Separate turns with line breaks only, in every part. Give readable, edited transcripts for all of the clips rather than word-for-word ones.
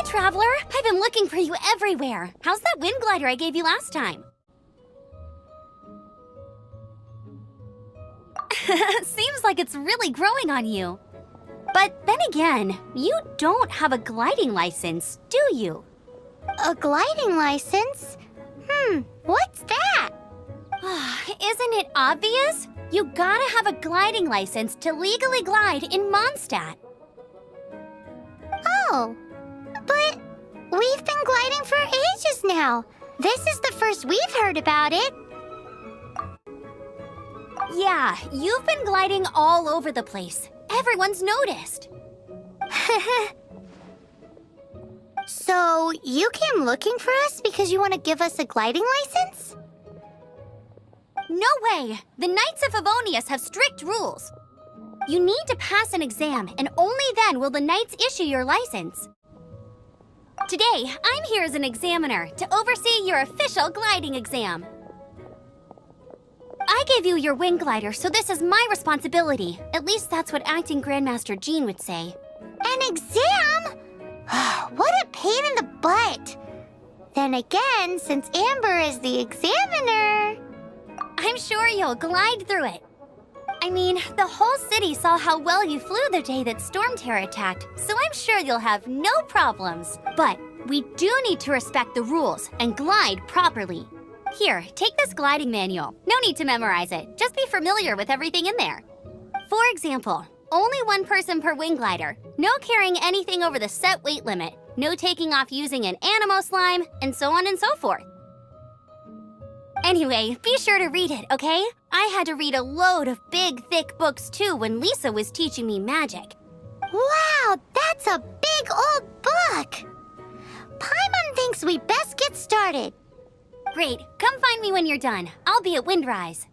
Traveler! I've been looking for you everywhere. How's that wind glider I gave you last time? Seems like it's really growing on you. But then again, you don't have a gliding license, do you?
A gliding license? What's that?
Isn't it obvious? You gotta have a gliding license to legally glide in Mondstadt.
Oh, but we've been gliding for ages now. This is the first we've heard about it.
Yeah, you've been gliding all over the place. Everyone's noticed.
So, you came looking for us because you want to give us a gliding license?
No way! The Knights of Favonius have strict rules. You need to pass an exam, and only then will the Knights issue your license. Today, I'm here as an examiner to oversee your official gliding exam. I gave you your wing glider, so this is my responsibility. At least that's what Acting Grandmaster Jean would say.
An exam? What a pain in the butt. Then again, since Amber is the examiner...
I'm sure you'll glide through it. I mean, the whole city saw how well you flew the day that Storm Terror attacked, so I'm sure you'll have no problems. But we do need to respect the rules and glide properly. Here, take this gliding manual. No need to memorize it. Just be familiar with everything in there. For example, only one person per wing glider. No carrying anything over the set weight limit. No taking off using an Animo slime, and so on and so forth. Anyway, be sure to read it, okay? I had to read a load of big, thick books too when Lisa was teaching me magic.
Wow, that's a big old book! Paimon thinks we best get started.
Great, come find me when you're done. I'll be at Windrise.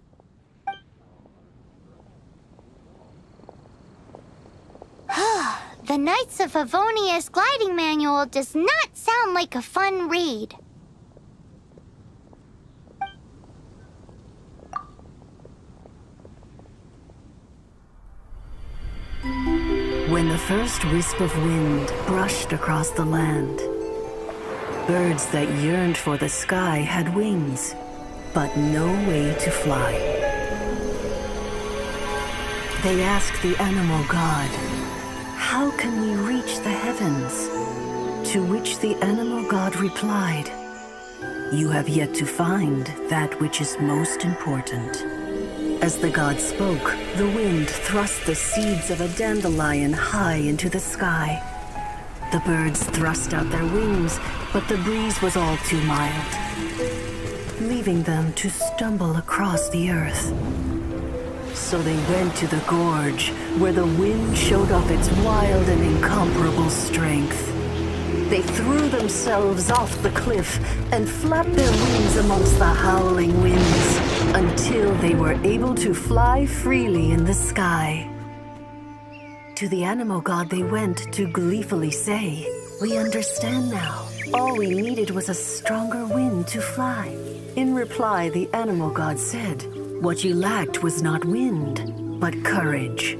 The Knights of Favonius gliding manual does not sound like a fun read.
When the first wisp of wind brushed across the land, birds that yearned for the sky had wings, but no way to fly. They asked the animal god, "How can we reach the heavens?" To which the animal god replied, "You have yet to find that which is most important." As the god spoke, the wind thrust the seeds of a dandelion high into the sky. The birds thrust out their wings, but the breeze was all too mild, leaving them to stumble across the earth. So they went to the gorge, where the wind showed off its wild and incomparable strength. They threw themselves off the cliff and flapped their wings amongst the howling winds until they were able to fly freely in the sky. To the animal god they went to gleefully say, "We understand now. All we needed was a stronger wind to fly." In reply, the animal god said, "What you lacked was not wind, but courage.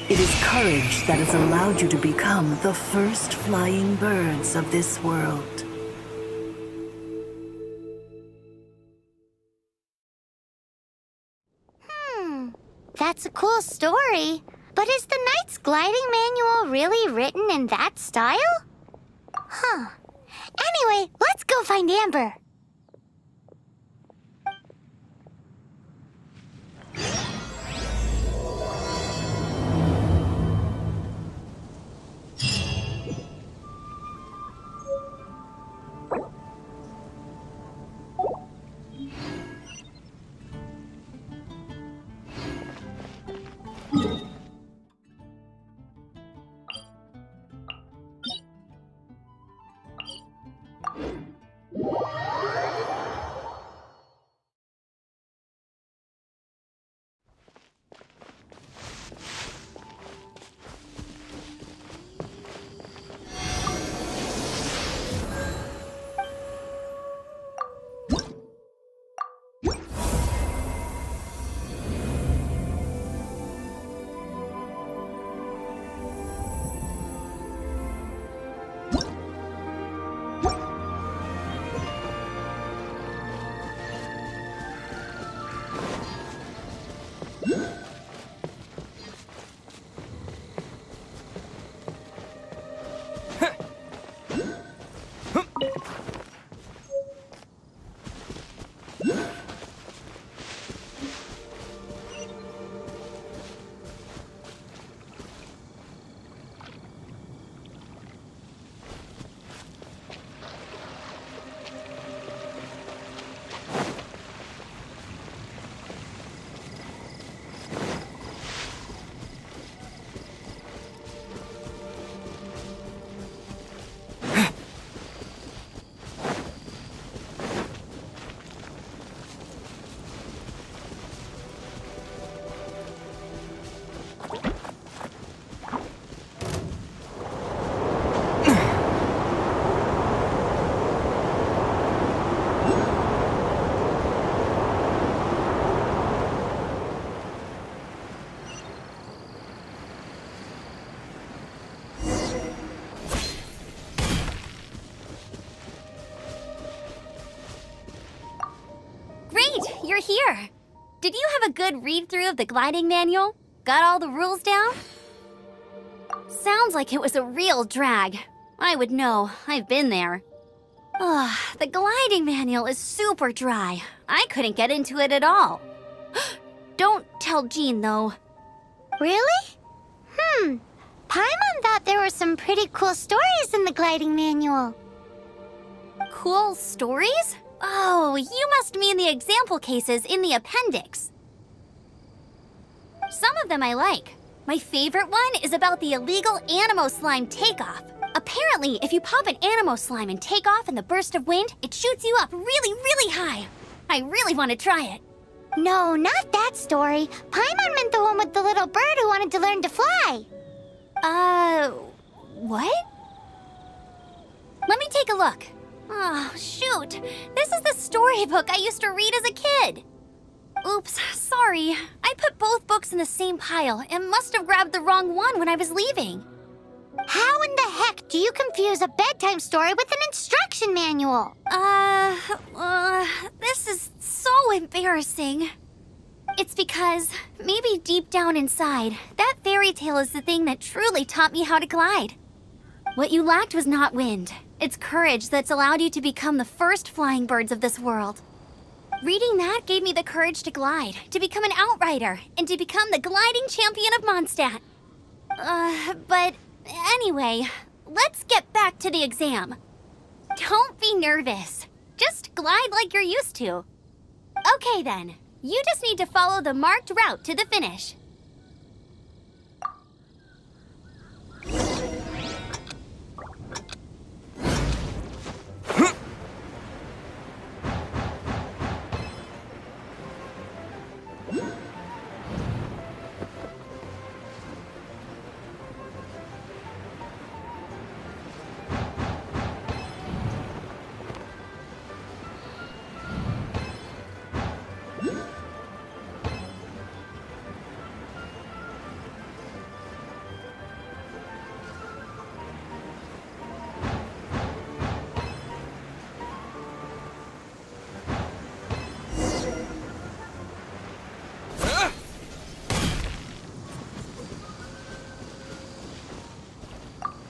It is courage that has allowed you to become the first flying birds of this world."
That's a cool story. But is the Knight's gliding manual really written in that style? Anyway, let's go find Amber.
you're here. Did you have a good read-through of the gliding manual? Got all the rules down? Sounds like it was a real drag. I would know. I've been there. Ugh, the gliding manual is super dry. I couldn't get into it at all. Don't tell Jean, though.
Really? Paimon thought there were some pretty cool stories in the gliding manual.
Cool stories? Oh, you must mean the example cases in the appendix. Some of them I like. My favorite one is about the illegal Animo Slime takeoff. Apparently, if you pop an Animo Slime and take off in the burst of wind, it shoots you up really, really high. I really want to try it.
No, not that story. Paimon meant the one with the little bird who wanted to learn to fly.
What? Let me take a look. Oh, shoot. This is the storybook I used to read as a kid. Oops, sorry. I put both books in the same pile and must have grabbed the wrong one when I was leaving.
How in the heck do you confuse a bedtime story with an instruction manual?
This is so embarrassing. It's because, maybe deep down inside, that fairy tale is the thing that truly taught me how to glide. What you lacked was not wind. It's courage that's allowed you to become the first flying birds of this world. Reading that gave me the courage to glide, to become an outrider, and to become the gliding champion of Mondstadt. But anyway, let's get back to the exam. Don't be nervous. Just glide like you're used to. Okay then, you just need to follow the marked route to the finish.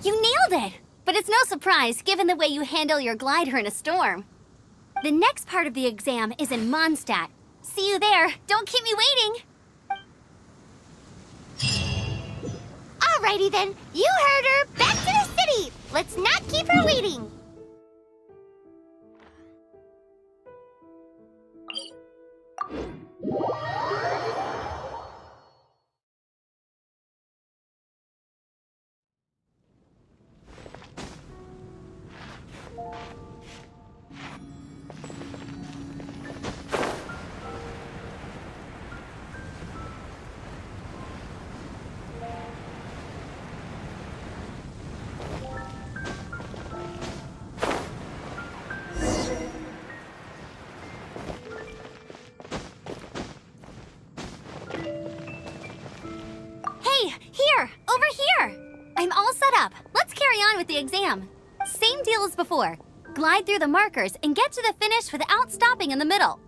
You nailed it! But it's no surprise, given the way you handle your glider in a storm. The next part of the exam is in Mondstadt. See you there. Don't keep me waiting.
Alrighty then, you heard her. Back to the city. Let's not keep her waiting.
Here! Over here! I'm all set up. Let's carry on with the exam. Same deal as before. Glide through the markers and get to the finish without stopping in the middle.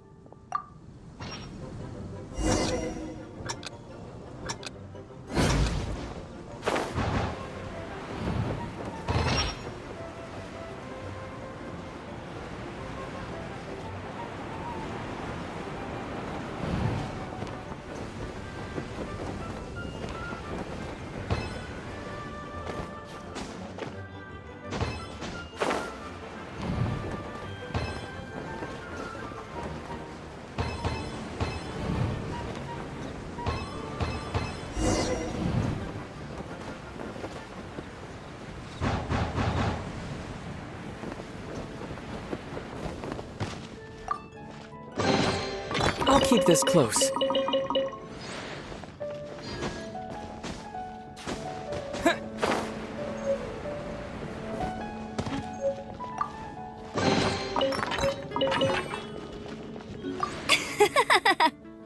I'll keep this close.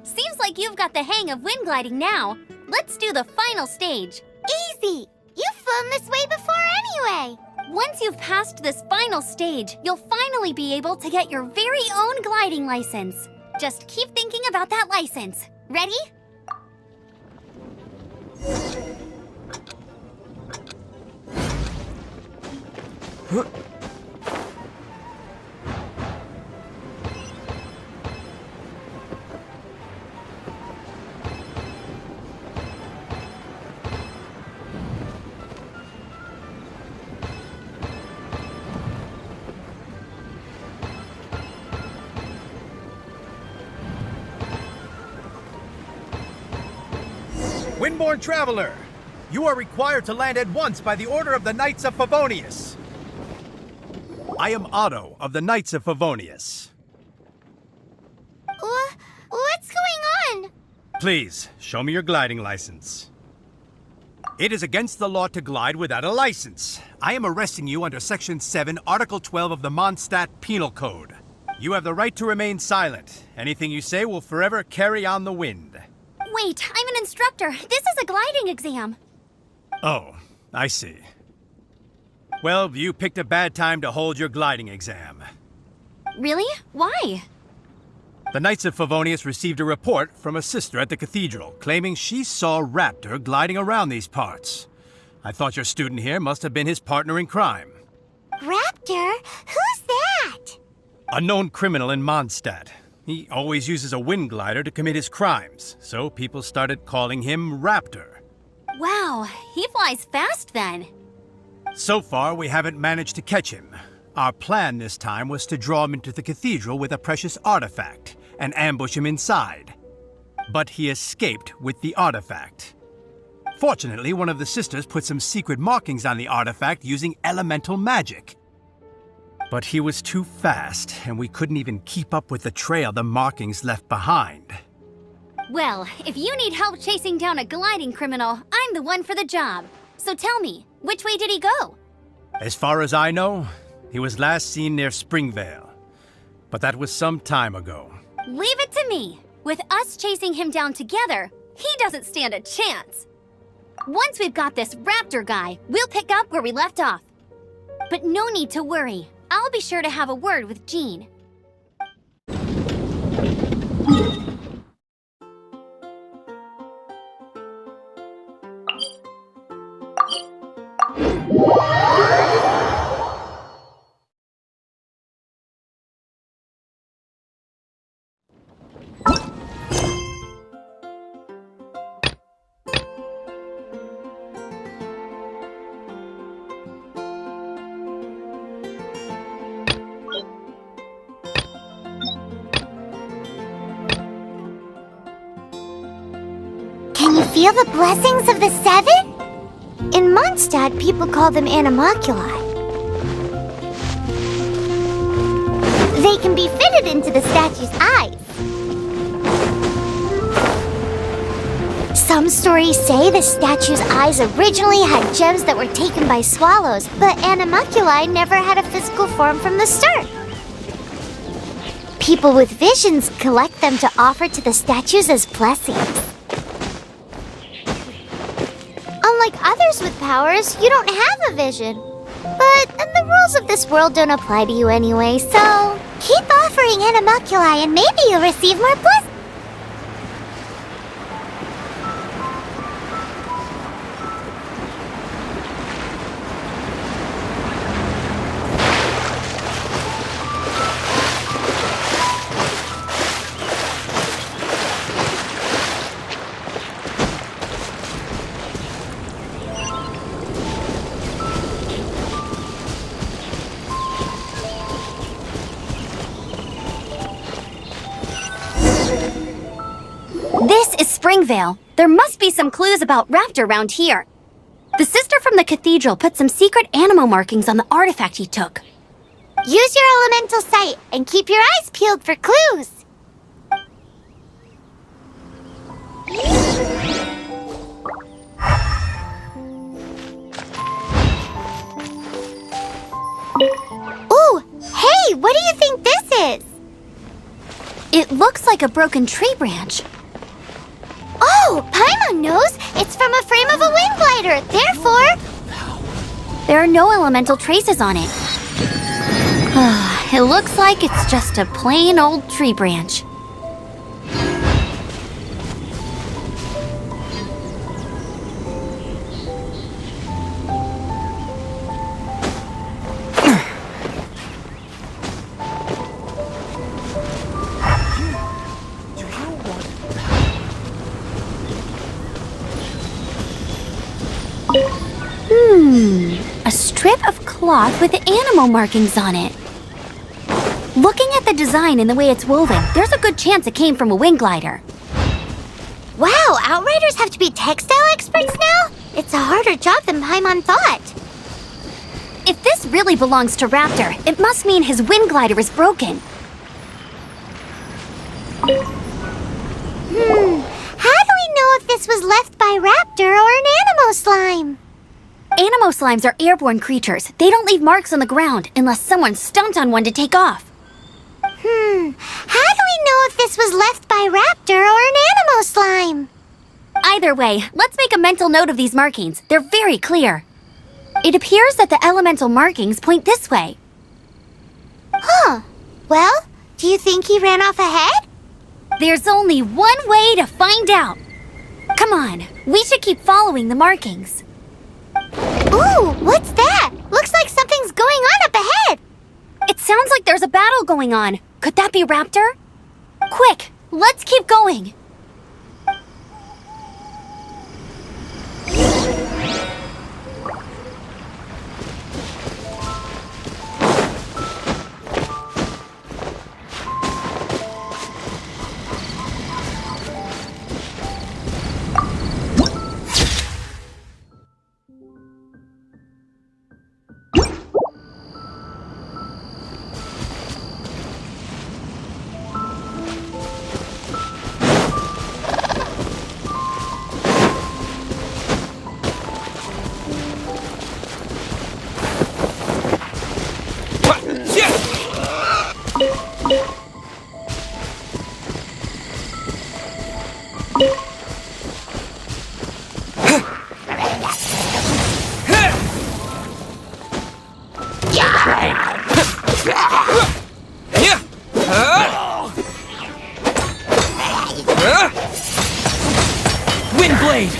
Seems like you've got the hang of wind gliding now. Let's do the final stage.
Easy. You've flown this way before anyway.
Once you've passed this final stage, you'll finally be able to get your very own gliding license. Just keep thinking about that license. Ready?
Windborn Traveler, you are required to land at once by the order of the Knights of Favonius. I am Otto of the Knights of Favonius.
What's going on?
Please, show me your gliding license. It is against the law to glide without a license. I am arresting you under Section 7, Article 12 of the Mondstadt Penal Code. You have the right to remain silent. Anything you say will forever carry on the wind.
Wait, I'm an instructor. This is a gliding exam.
Oh, I see. Well, you picked a bad time to hold your gliding exam.
Really? Why?
The Knights of Favonius received a report from a sister at the cathedral claiming she saw Raptor gliding around these parts. I thought your student here must have been his partner in crime.
Raptor? Who's that?
A known criminal in Mondstadt. He always uses a wind glider to commit his crimes, so people started calling him Raptor.
Wow, he flies fast then.
So far, we haven't managed to catch him. Our plan this time was to draw him into the cathedral with a precious artifact and ambush him inside. But he escaped with the artifact. Fortunately, one of the sisters put some secret markings on the artifact using elemental magic. But he was too fast, and we couldn't even keep up with the trail the markings left behind.
Well, if you need help chasing down a gliding criminal, I'm the one for the job. So tell me, which way did he go?
As far as I know, he was last seen near Springvale. But that was some time ago.
Leave it to me. With us chasing him down together, he doesn't stand a chance. Once we've got this Raptor guy, we'll pick up where we left off. But no need to worry. I'll be sure to have a word with Jean.
Can you feel the blessings of the seven? In Mondstadt, people call them animalculi. They can be fitted into the statue's eyes. Some stories say the statue's eyes originally had gems that were taken by swallows, but animalculi never had a physical form from the start. People with visions collect them to offer to the statues as blessings. Unlike others with powers, you don't have a vision. But the rules of this world don't apply to you anyway, so keep offering animalculi and maybe you'll receive more blessings.
This is Springvale. There must be some clues about Raptor around here. The sister from the cathedral put some secret animal markings on the artifact he took.
Use your elemental sight and keep your eyes peeled for clues. Ooh, hey, what do you think this is?
It looks like a broken tree branch.
Oh, Paimon knows. It's from a frame of a wind glider. Therefore,
There are no elemental traces on it. It looks like it's just a plain old tree branch. cloth with animal markings on it. Looking at the design and the way it's woven, there's a good chance it came from a wing glider.
Wow, Outriders have to be textile experts now? It's a harder job than Paimon thought.
If this really belongs to Raptor, it must mean his wind glider is broken.
How do we know if this was left by Raptor or an Animo slime?
Animo slimes are airborne creatures. They don't leave marks on the ground unless someone stomped on one to take off.
How do we know if this was left by Raptor or an Animo slime?
Either way, let's make a mental note of these markings. They're very clear. It appears that the elemental markings point this way.
Well, do you think he ran off ahead?
There's only one way to find out. Come on, we should keep following the markings.
Ooh, what's that? Looks like something's going on up ahead.
It sounds like there's a battle going on. Could that be Raptor? Quick, let's keep going.
Wind blade!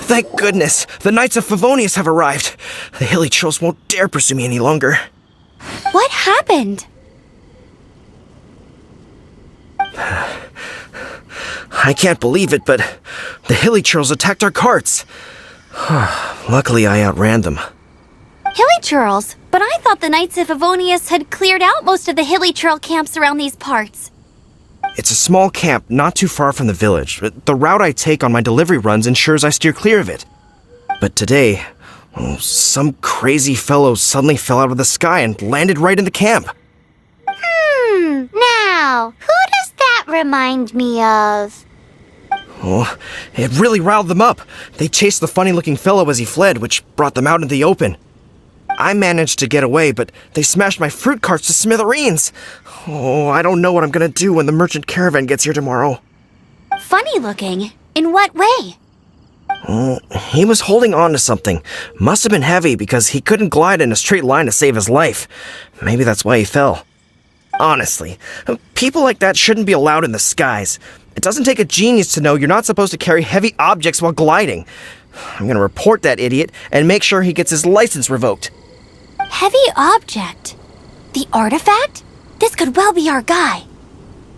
Thank goodness! The Knights of Favonius have arrived! The hilly trolls won't dare pursue me any longer.
What happened?
I can't believe it, but the hilly trolls attacked our carts. Luckily, I outran them.
Hilly churls? But I thought the Knights of Favonius had cleared out most of the hilly churl camps around these parts.
It's a small camp not too far from the village. The route I take on my delivery runs ensures I steer clear of it. But today, some crazy fellow suddenly fell out of the sky and landed right in the camp.
Now, who does that remind me of?
Oh, it really riled them up. They chased the funny-looking fellow as he fled, which brought them out into the open. I managed to get away, but they smashed my fruit carts to smithereens. Oh, I don't know what I'm gonna do when the merchant caravan gets here tomorrow.
Funny looking? In what way?
He was holding on to something. Must have been heavy because he couldn't glide in a straight line to save his life. Maybe that's why he fell. Honestly, people like that shouldn't be allowed in the skies. It doesn't take a genius to know you're not supposed to carry heavy objects while gliding. I'm gonna report that idiot and make sure he gets his license revoked.
Heavy object? The artifact? This could well be our guy.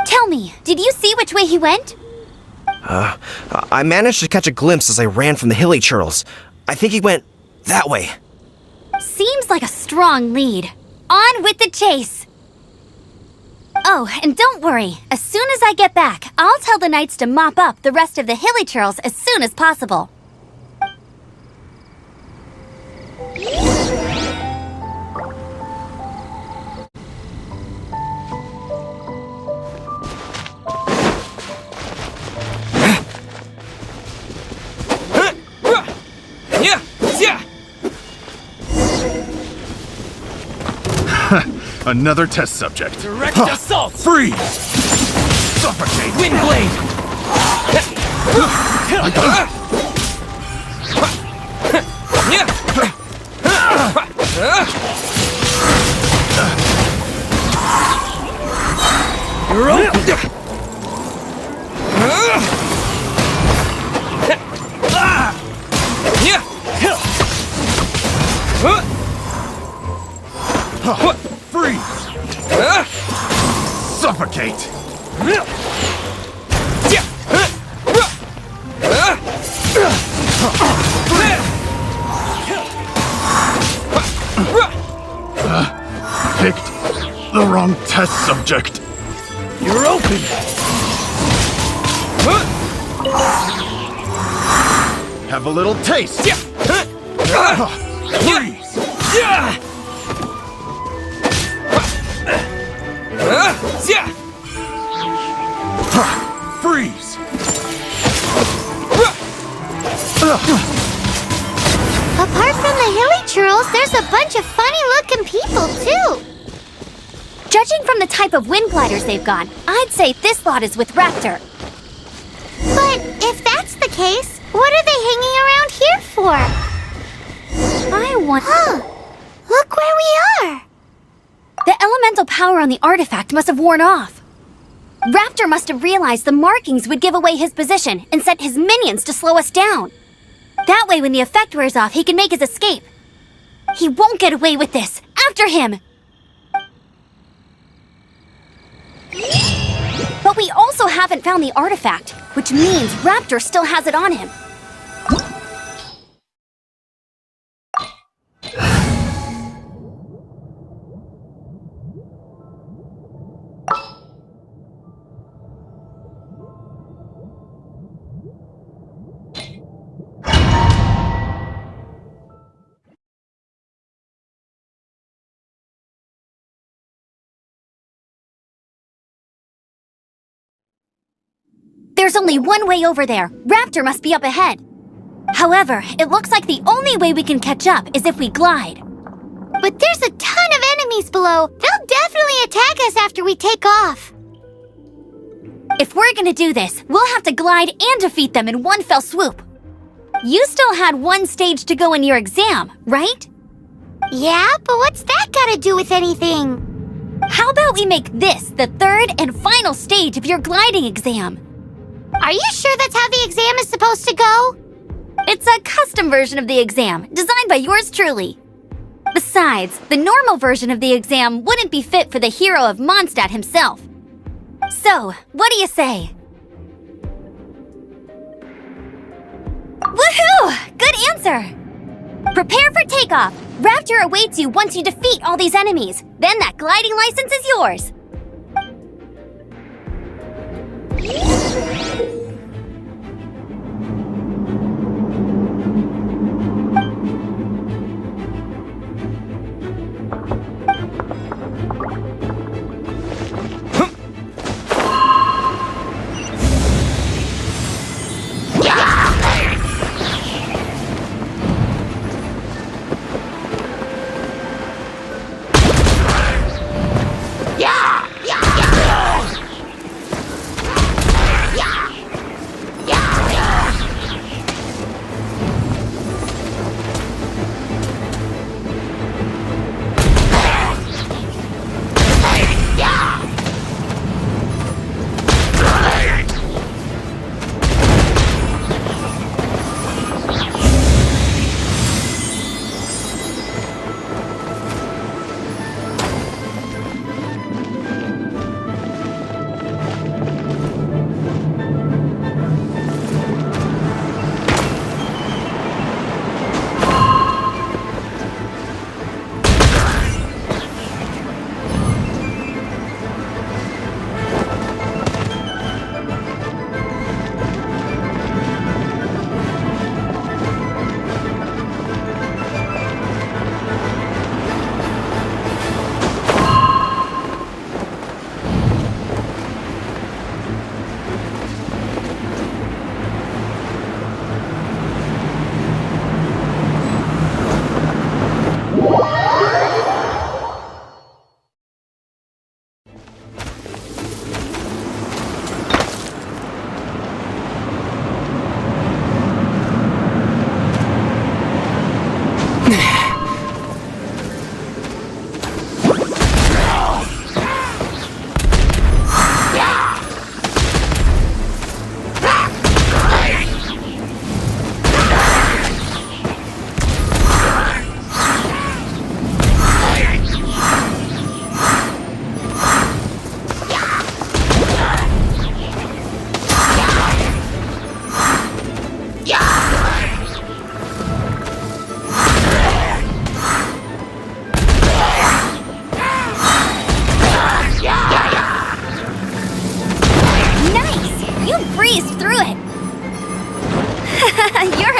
Tell me, did you see which way he went?
I managed to catch a glimpse as I ran from the hilly churls. I think he went that way.
Seems like a strong lead. On with the chase! Oh, and don't worry. As soon as I get back, I'll tell the knights to mop up the rest of the hilly churls as soon as possible.
Another test subject.
Direct assault!
Freeze! Suffocate!
Wind blade!
Suffocate! Picked the wrong test subject. You're open! Have a little taste! Freeze! Freeze!
Apart from the hilly churls, there's a bunch of funny-looking people, too.
Judging from the type of wind gliders they've got, I'd say this lot is with Raptor.
But if that's the case, what are they hanging around here for?
I want...
Huh. Look where we are.
The elemental power on the artifact must have worn off. Raptor must have realized the markings would give away his position and sent his minions to slow us down. That way, when the effect wears off, he can make his escape. He won't get away with this. After him! But we also haven't found the artifact, which means Raptor still has it on him. There's only one way over there. Raptor must be up ahead. However, it looks like the only way we can catch up is if we glide.
But there's a ton of enemies below. They'll definitely attack us after we take off.
If we're gonna do this, we'll have to glide and defeat them in one fell swoop. You still had one stage to go in your exam, right?
Yeah, but what's that got to do with anything?
How about we make this the third and final stage of your gliding exam?
Are you sure that's how the exam is supposed to go?
It's a custom version of the exam, designed by yours truly. Besides, the normal version of the exam wouldn't be fit for the hero of Mondstadt himself. So, what do you say? Woohoo! Good answer! Prepare for takeoff. Raptor awaits you once you defeat all these enemies. Then that gliding license is yours.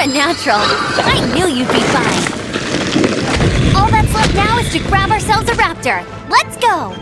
a natural. I knew you'd be fine. All that's left now is to grab ourselves a raptor. Let's go!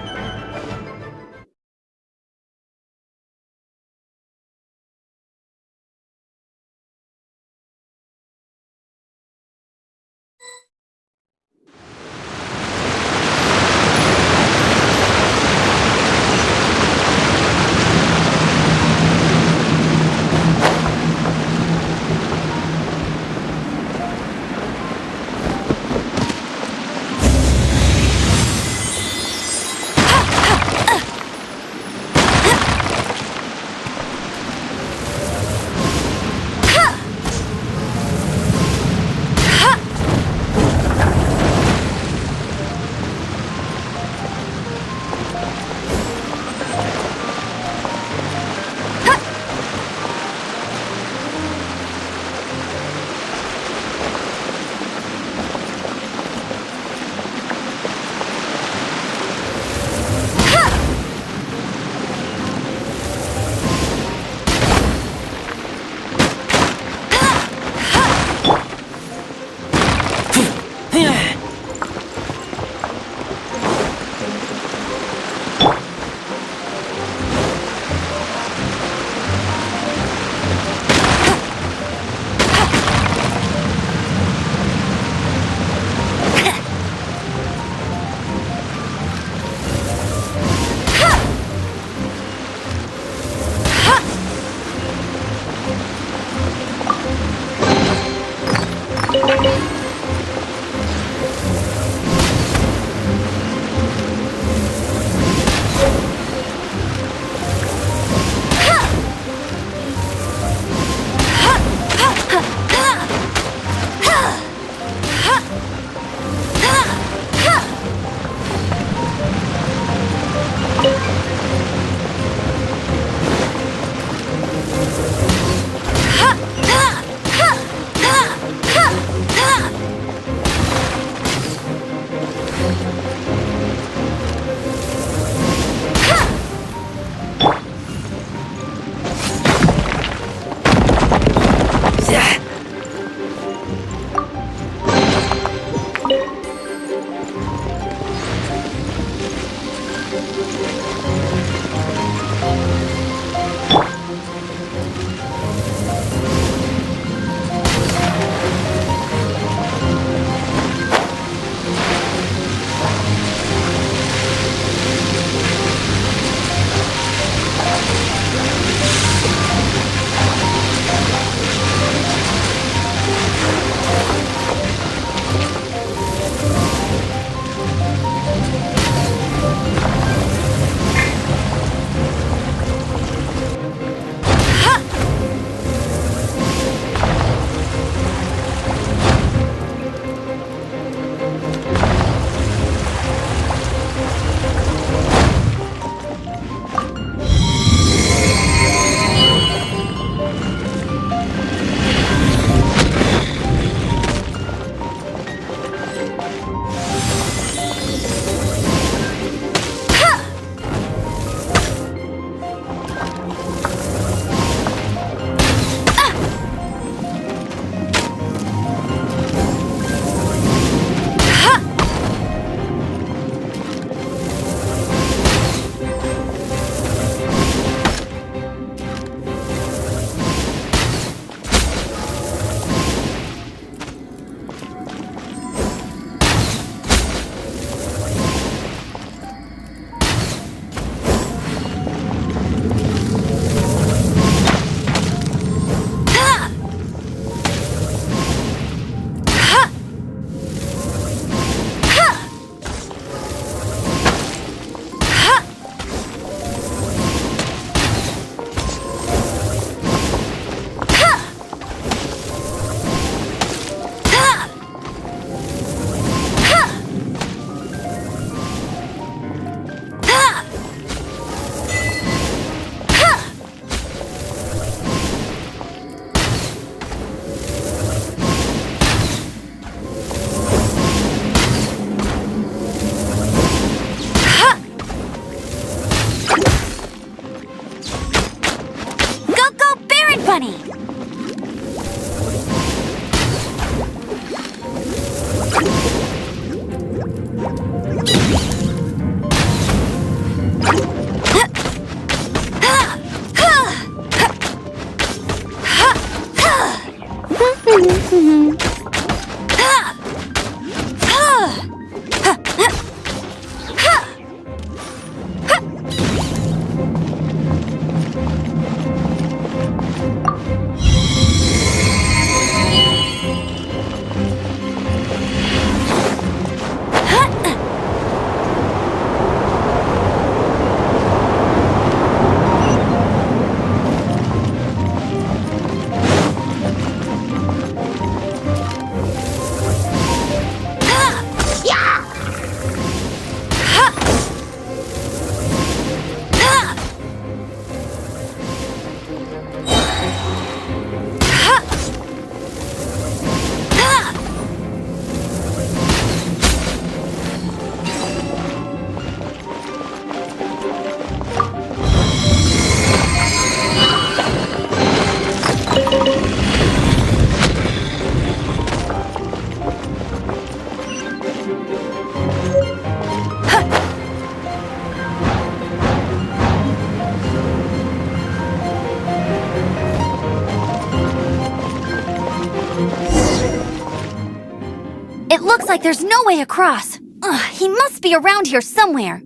like there's no way across. Ugh, he must be around here somewhere.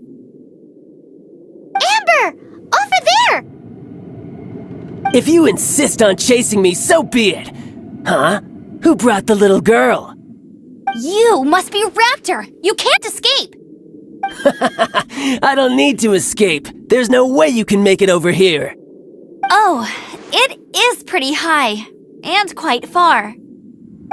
Amber! Over there!
If you insist on chasing me, so be it. Huh? Who brought the little girl?
You must be Raptor! You can't escape!
I don't need to escape. There's no way you can make it over here.
Oh, it is pretty high. And quite far.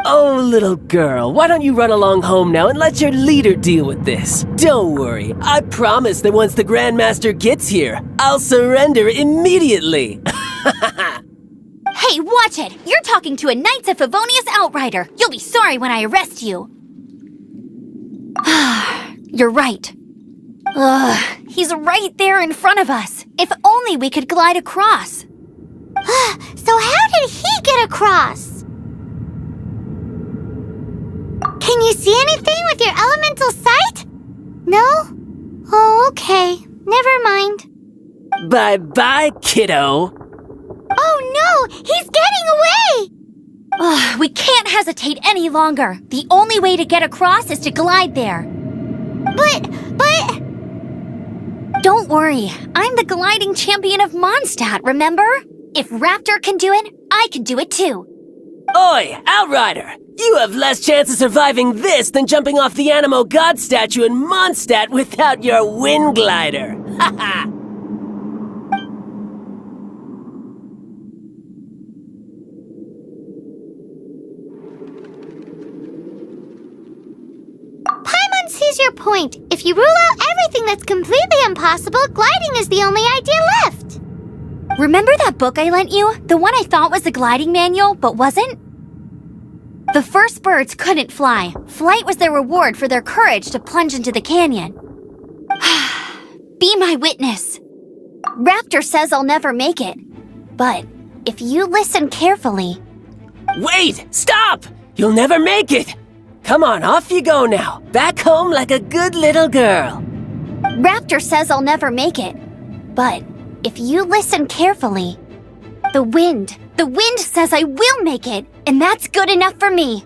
Oh, little girl, why don't you run along home now and let your leader deal with this? Don't worry, I promise that once the Grandmaster gets here, I'll surrender immediately.
Hey, watch it! You're talking to a Knights of Favonius outrider! You'll be sorry when I arrest you! You're right. Ugh, he's right there in front of us. If only we could glide across.
So how did he get across? Can you see anything with your elemental sight? No? Oh, okay. Never mind.
Bye-bye, kiddo.
Oh no! He's getting away!
Ugh, we can't hesitate any longer. The only way to get across is to glide there.
But...
Don't worry, I'm the gliding champion of Mondstadt, remember? If Raptor can do it, I can do it too.
Oi, Outrider! You have less chance of surviving this than jumping off the Animo God statue in Mondstadt without your wind glider. Haha!
Paimon sees your point. If you rule out everything that's completely impossible, gliding is the only idea left.
Remember that book I lent you? The one I thought was the gliding manual, but wasn't? The first birds couldn't fly. Flight was their reward for their courage to plunge into the canyon. Be my witness. Raptor says I'll never make it. But if you listen carefully...
Wait! Stop! You'll never make it! Come on, off you go now. Back home like a good little girl.
Raptor says I'll never make it. But if you listen carefully... The wind says I will make it, and that's good enough for me.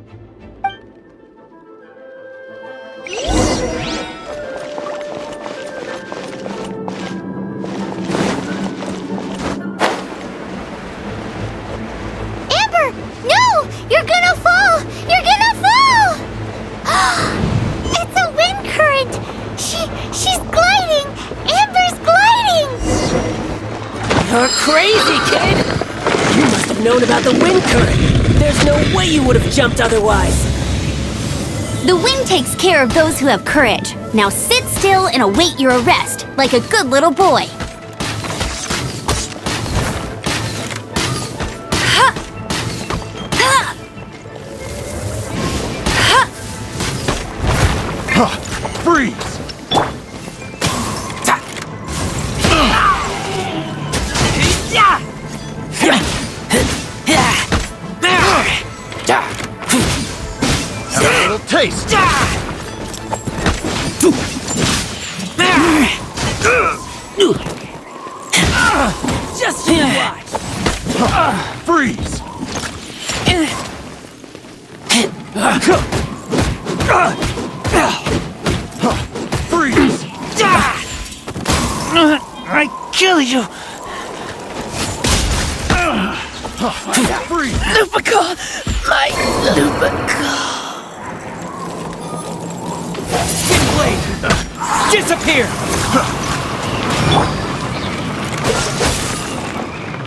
Amber! No! You're gonna fall! You're gonna fall! It's a wind current! She's gliding! Amber's gliding!
You're crazy, kid! You must have known about the wind current. There's no way you would have jumped otherwise.
The wind takes care of those who have courage. Now sit still and await your arrest, like a good little boy.
Freeze! Have a little taste!
Just you watch!
Freeze! Freeze!
I kill you!
Freeze!
Lupical! My Lupical! Blade! Disappear!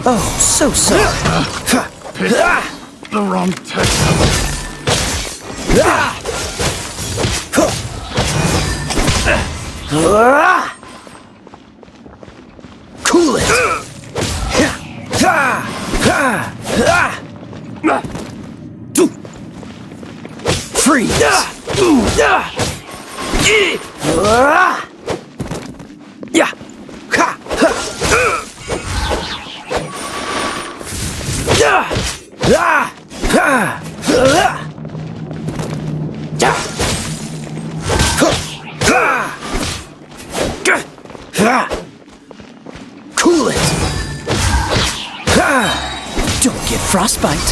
Oh, so sorry.
Pick the wrong test.
Cool it! Freeze! Yeah! Cool it! Don't get frostbite.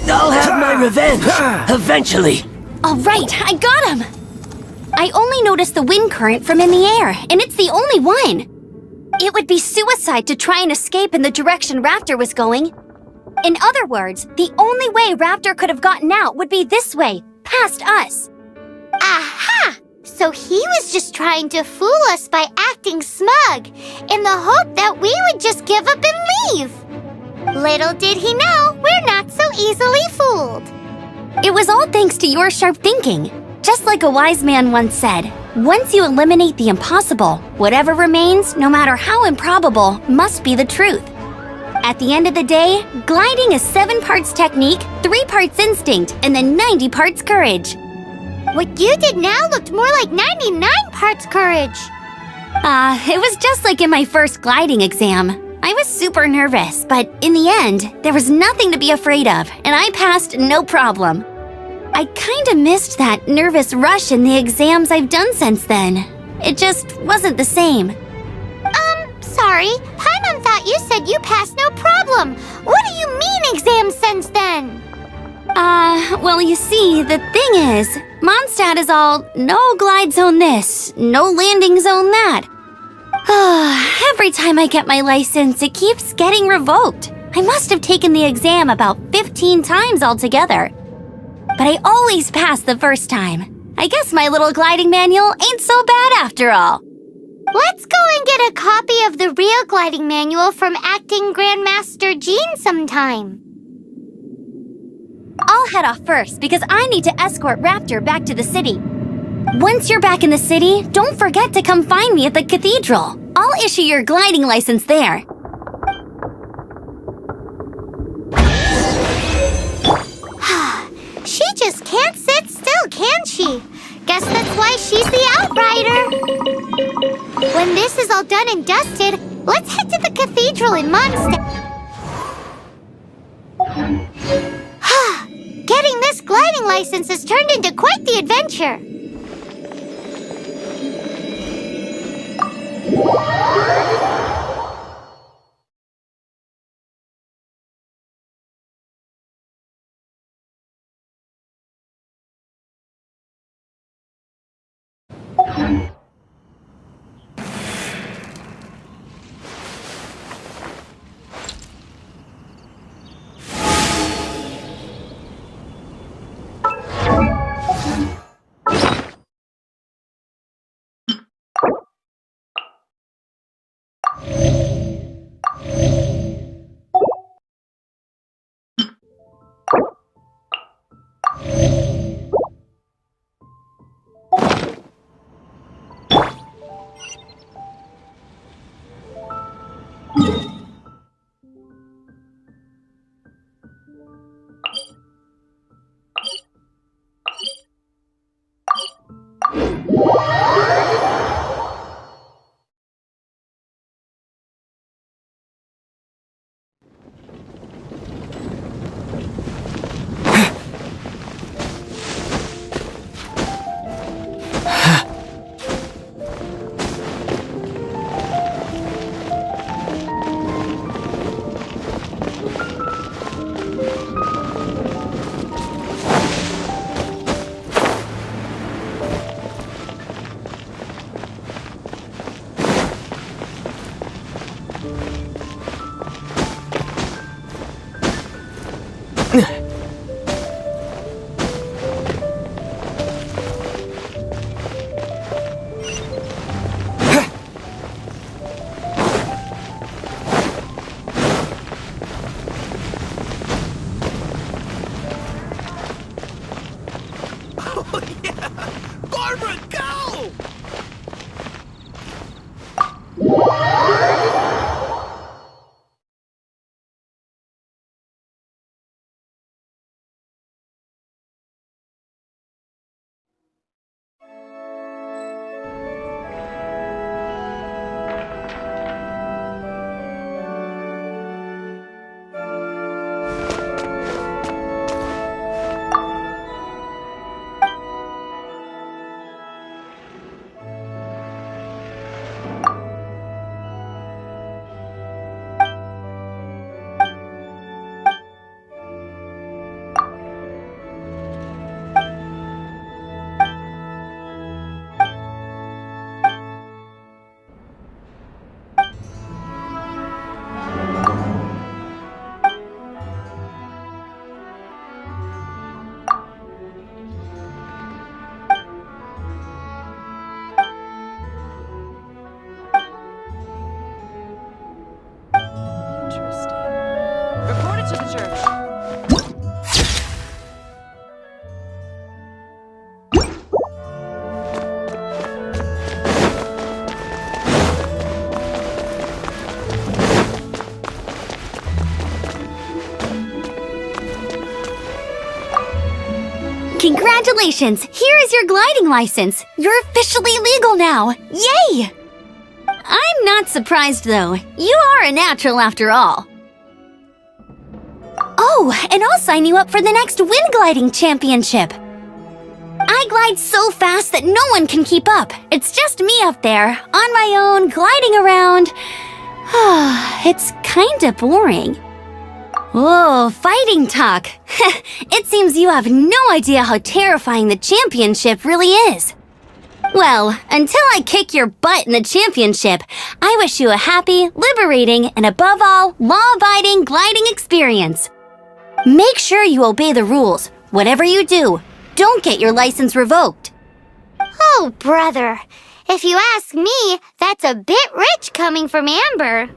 I'll have my revenge, eventually.
All right, I got him! I only noticed the wind current from in the air, and it's the only one. It would be suicide to try and escape in the direction Raptor was going. In other words, the only way Raptor could have gotten out would be this way, past us.
Aha! So he was just trying to fool us by acting smug, in the hope that we would just give up and leave. Little did he know, we're not so easily fooled.
It was all thanks to your sharp thinking. Just like a wise man once said, once you eliminate the impossible, whatever remains, no matter how improbable, must be the truth. At the end of the day, gliding is 7 parts technique, 3 parts instinct, and then 90 parts courage.
What you did now looked more like 99 parts courage.
It was just like in my first gliding exam. I was super nervous, but in the end, there was nothing to be afraid of, and I passed no problem. I kinda missed that nervous rush in the exams I've done since then. It just wasn't the same.
Sorry. Paimon thought you said you passed no problem. What do you mean exam sense then?
Well, you see, the thing is, Mondstadt is all no glide zone this, no landing zone that. Every time I get my license, it keeps getting revoked. I must have taken the exam about 15 times altogether. But I always pass the first time. I guess my little gliding manual ain't so bad after all.
Let's go and get a copy of the real gliding manual from Acting Grandmaster Jean sometime.
I'll head off first because I need to escort Raptor back to the city. Once you're back in the city, don't forget to come find me at the cathedral. I'll issue your gliding license there.
She just can't sit still, can she? Guess that's why she's the Outrider. When this is all done and dusted, let's head to the cathedral in Mondstadt. Getting this gliding license has turned into quite the adventure.
Congratulations! Here is your gliding license. You're officially legal now. Yay! I'm not surprised, though. You are a natural after all. Oh, and I'll sign you up for the next wind gliding championship. I glide so fast that no one can keep up. It's just me up there, on my own, gliding around. It's kinda boring. Whoa, fighting talk. It seems you have no idea how terrifying the championship really is. Well, until I kick your butt in the championship, I wish you a happy, liberating, and above all, law-abiding gliding experience. Make sure you obey the rules. Whatever you do, don't get your license revoked.
Oh, brother. If you ask me, that's a bit rich coming from Amber.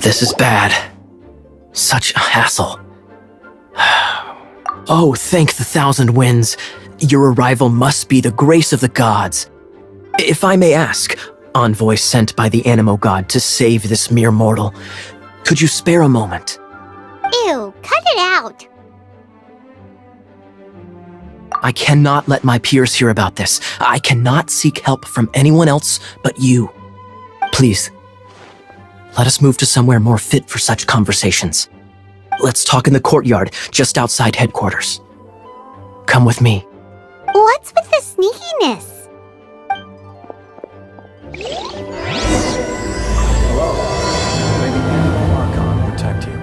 This is bad. Such a hassle. Oh, thank the thousand winds. Your arrival must be the grace of the gods. If I may ask, envoy sent by the Animo God to save this mere mortal, could you spare a moment?
Ew, cut it out.
I cannot let my peers hear about this. I cannot seek help from anyone else but you. Please, let us move to somewhere more fit for such conversations. Let's talk in the courtyard, just outside headquarters. Come with me.
What's with the sneakiness?
May the Animal Archon protect you.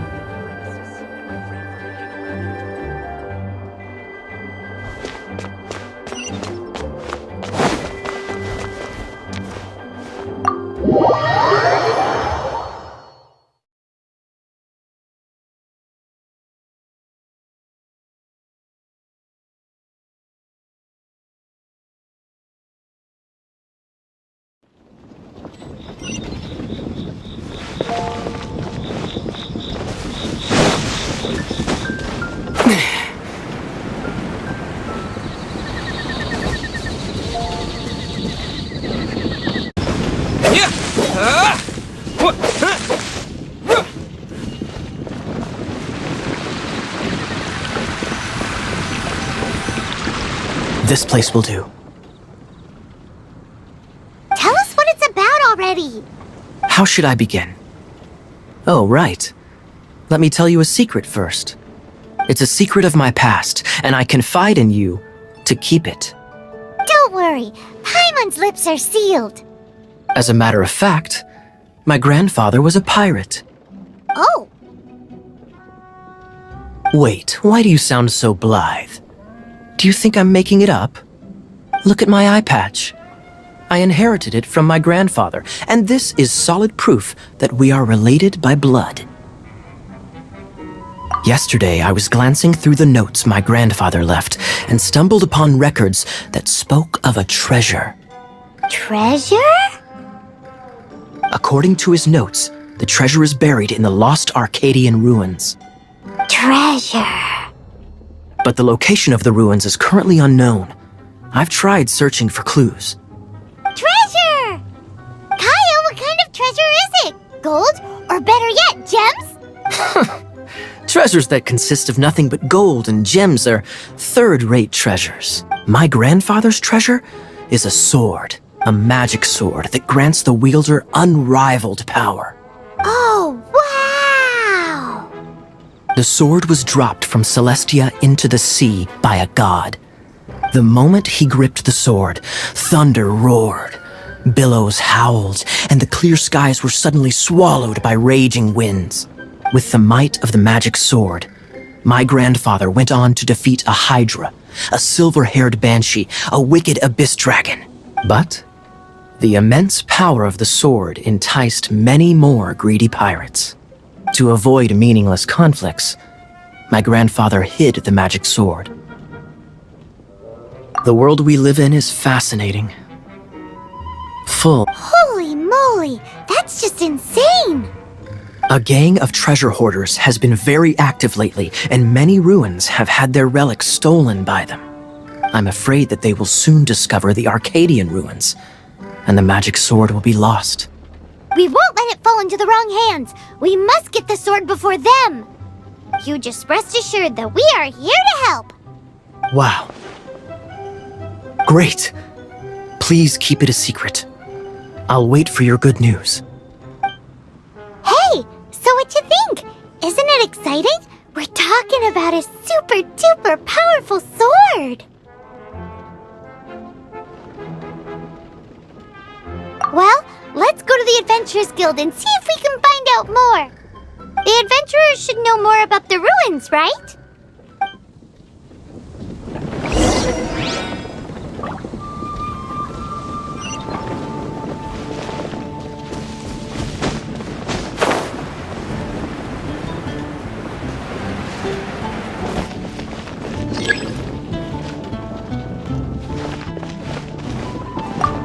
This place will do.
Tell us what it's about already.
How should I begin? Oh, right. Let me tell you a secret first. It's a secret of my past, and I confide in you to keep it.
Don't worry, Paimon's lips are sealed.
As a matter of fact, my grandfather was a pirate.
Oh,
Wait, why do you sound so blithe? Do you think I'm making it up?
Look at my eye patch. I inherited it from my grandfather, and this is solid proof that we are related by blood. Yesterday, I was glancing through the notes my grandfather left and stumbled upon records that spoke of a treasure.
Treasure?
According to his notes, the treasure is buried in the lost Arcadian ruins.
Treasure.
But the location of the ruins is currently unknown. I've tried searching for clues.
Treasure! Kaya, what kind of treasure is it? Gold? Or better yet, gems?
Treasures that consist of nothing but gold and gems are third-rate treasures. My grandfather's treasure is a sword, a magic sword that grants the wielder unrivaled power.
Oh, wow!
The sword was dropped from Celestia into the sea by a god. The moment he gripped the sword, thunder roared, billows howled, and the clear skies were suddenly swallowed by raging winds. With the might of the magic sword, my grandfather went on to defeat a hydra, a silver-haired banshee, a wicked abyss dragon. But the immense power of the sword enticed many more greedy pirates. To avoid meaningless conflicts, my grandfather hid the magic sword. The world we live in is fascinating. Full.
Holy moly, that's just insane!
A gang of treasure hoarders has been very active lately, and many ruins have had their relics stolen by them. I'm afraid that they will soon discover the Arcadian ruins, and the magic sword will be lost.
We won't let it fall into the wrong hands. We must get the sword before them. You just rest assured that we are here to help.
Wow. Great. Please keep it a secret. I'll wait for your good news.
Hey, so what you think? Isn't it exciting? We're talking about a super duper powerful sword. Well, let's go to the Adventurers Guild and see if we can find out more. The adventurers should know more about the ruins, right?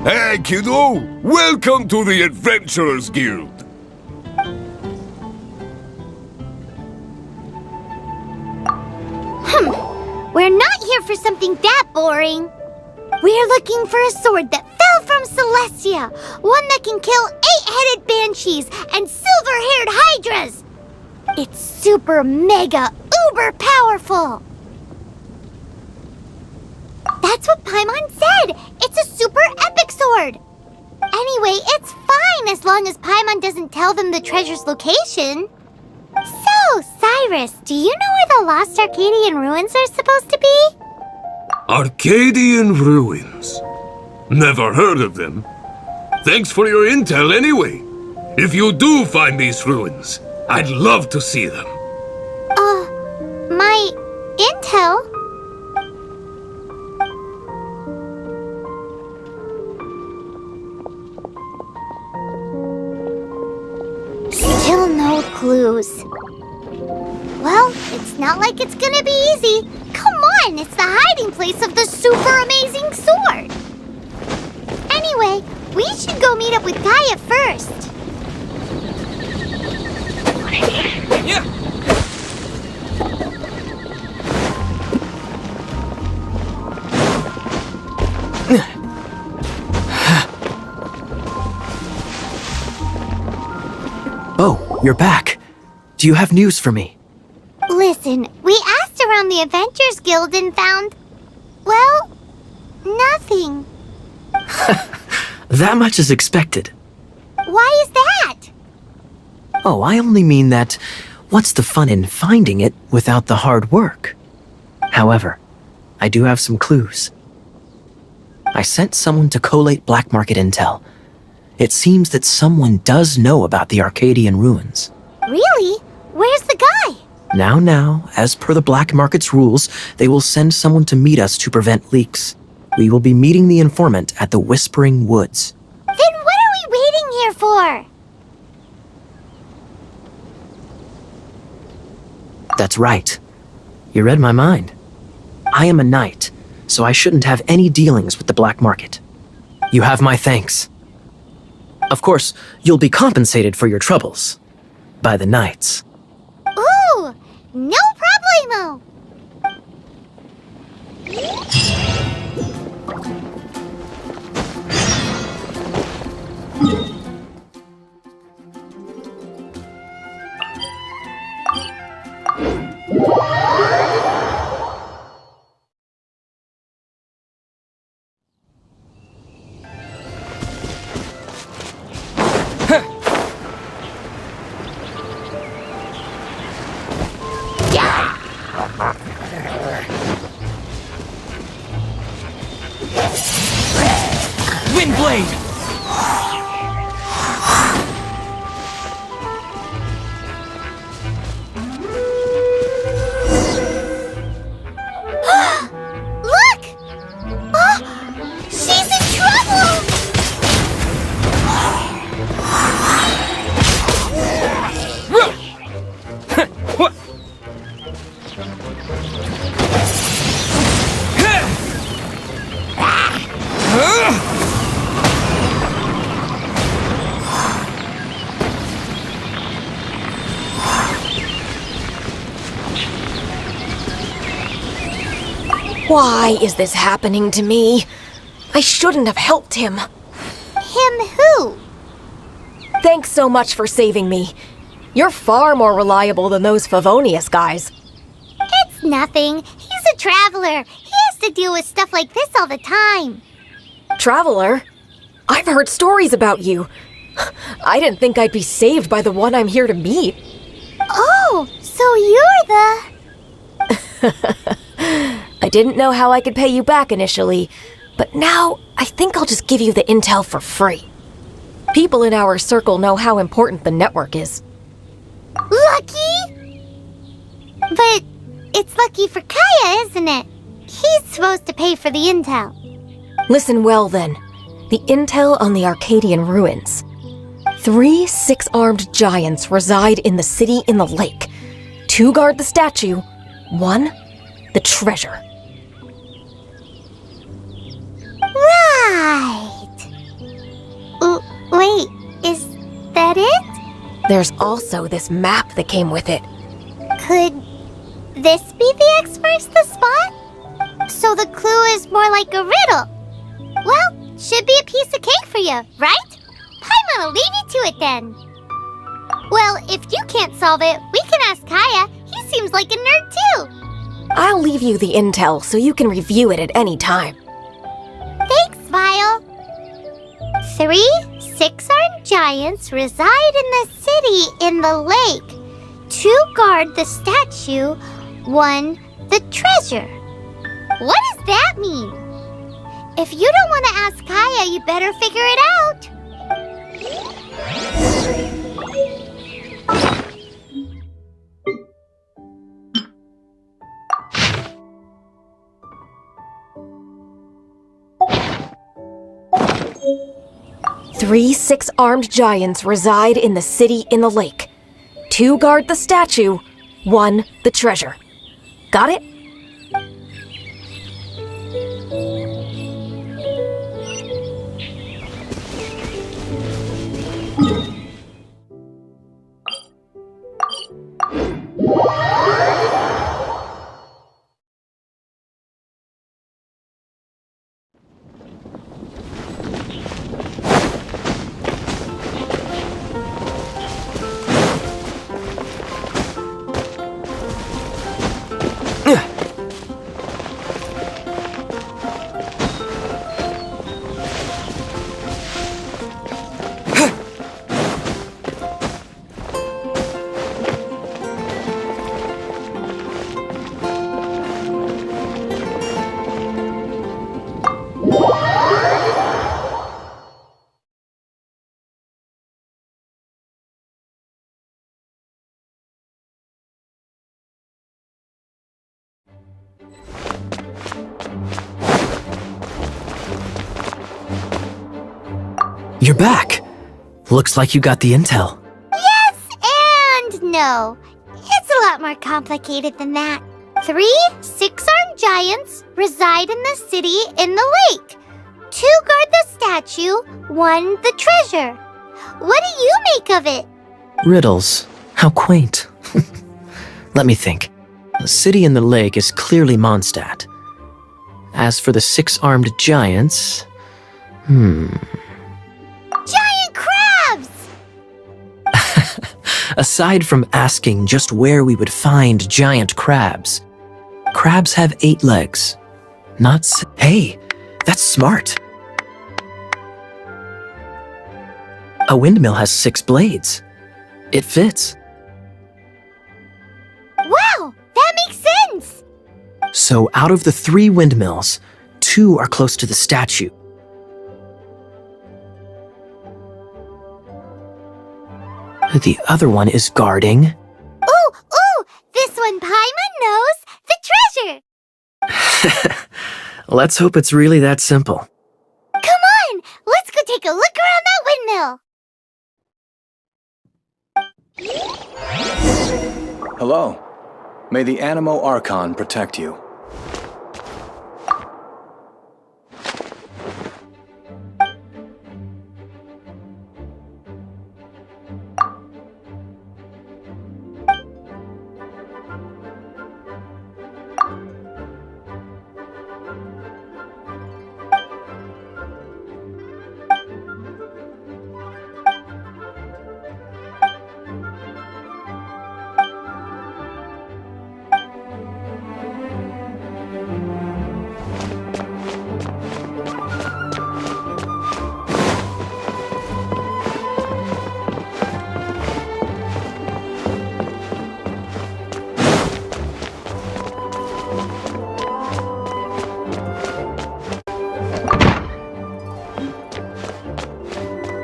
Hey, kiddo! Welcome to the Adventurers Guild!
We're not here for something that boring. We're looking for a sword that fell from Celestia, one that can kill 8-headed banshees and silver-haired hydras. It's super mega uber powerful. That's what Paimon said. It's a super epic sword. Anyway, it's fine as long as Paimon doesn't tell them the treasure's location. So, Cyrus, do you know where the lost Arcadian ruins are supposed to be?
Arcadian ruins? Never heard of them. Thanks for your intel anyway. If you do find these ruins, I'd love to see them.
My intel? Still no clues. Well, it's not like it's gonna be easy. Come on, it's the hiding place of the super amazing sword. Anyway, we should go meet up with Gaia first.
Yeah.
Oh, you're back. Do you have news for me?
Listen, we asked around the Adventurers Guild and found, well, nothing.
That much is expected.
Why is that?
Oh, I only mean that what's the fun in finding it without the hard work? However, I do have some clues. I sent someone to collate black market intel. It seems that someone does know about the Arcadian ruins.
Really? Where's the guy?
Now, as per the black market's rules, they will send someone to meet us to prevent leaks. We will be meeting the informant at the Whispering Woods.
Then what are we waiting here for?
That's right. You read my mind. I am a knight, so I shouldn't have any dealings with the black market. You have my thanks. Of course, you'll be compensated for your troubles by the knights.
Ooh, no problemo!
Windblade!
Look! Oh, she's in trouble!
Why is this happening to me? I shouldn't have helped him.
Him who?
Thanks so much for saving me. You're far more reliable than those Favonius guys.
It's nothing. He's a traveler. He has to deal with stuff like this all the time.
Traveler? I've heard stories about you. I didn't think I'd be saved by the one I'm here to meet.
Oh, so you're the...
I didn't know how I could pay you back initially, but now I think I'll just give you the intel for free. People in our circle know how important the network is.
Lucky? But it's lucky for Kaya, isn't it? He's supposed to pay for the intel.
Listen well then. The intel on the Arcadian ruins. 3 6-armed giants reside in the city in the lake. 2 guard the statue, 1 the treasure.
Right. Wait, is that it?
There's also this map that came with it.
Could this be the experts the spot? So the clue is more like a riddle. Well, should be a piece of cake for you, right? Paimon will leave you to it then. Well, if you can't solve it, we can ask Kaya. He seems like a nerd too.
I'll leave you the intel so you can review it at any time.
Thanks, Vile. 3 6-armed giants reside in the city in the lake. 2 guard the statue, 1 the treasure. What does that mean? If you don't want to ask Kaya, you better figure it out.
3 6-armed giants reside in the city in the lake. 2 guard the statue, 1 the treasure. Got it?
You're back. Looks like you got the intel.
Yes and no. It's a lot more complicated than that. 3 6-armed giants reside in the city in the lake. 2 guard the statue, 1 the treasure. What do you make of it?
Riddles. How quaint. Let me think. The city in the lake is clearly Mondstadt. As for the 6-armed giants...
Giant crabs!
Aside from asking just where we would find giant crabs, crabs have 8 legs. Hey, that's smart. A windmill has 6 blades. It fits.
Wow, that makes sense!
So out of the 3 windmills, 2 are close to the statue. The other one is guarding...
Ooh! This one Paimon knows! The treasure!
Let's hope it's really that simple.
Come on! Let's go take a look around that windmill!
Hello. May the Animo Archon protect you.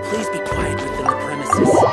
Please be quiet within the premises.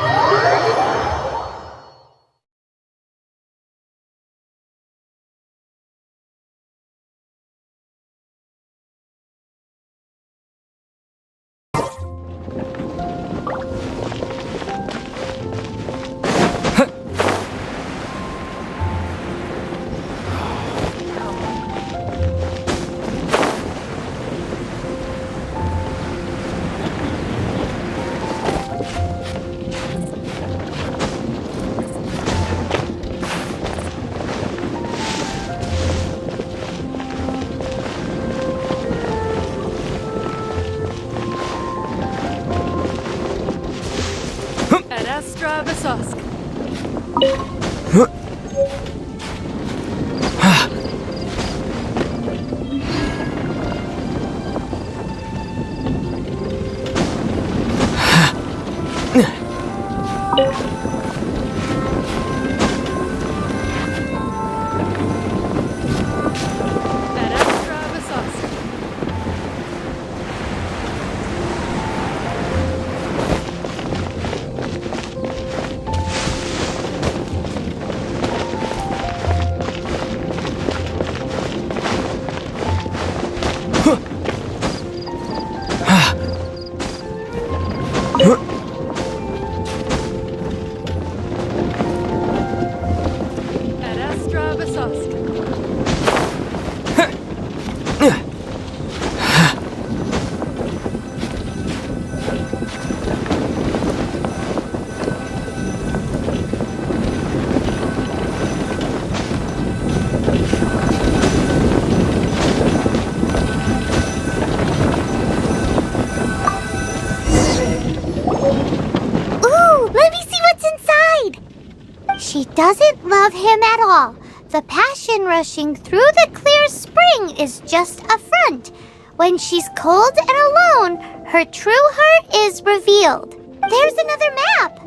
She doesn't love him at all. The passion rushing through the clear spring is just a front. When she's cold and alone, her true heart is revealed. There's another map.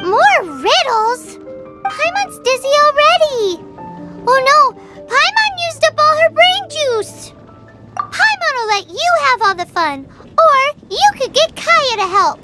More riddles? Paimon's dizzy already. Oh no, Paimon used up all her brain juice. Paimon will let you have all the fun, or you could get Kaya to help.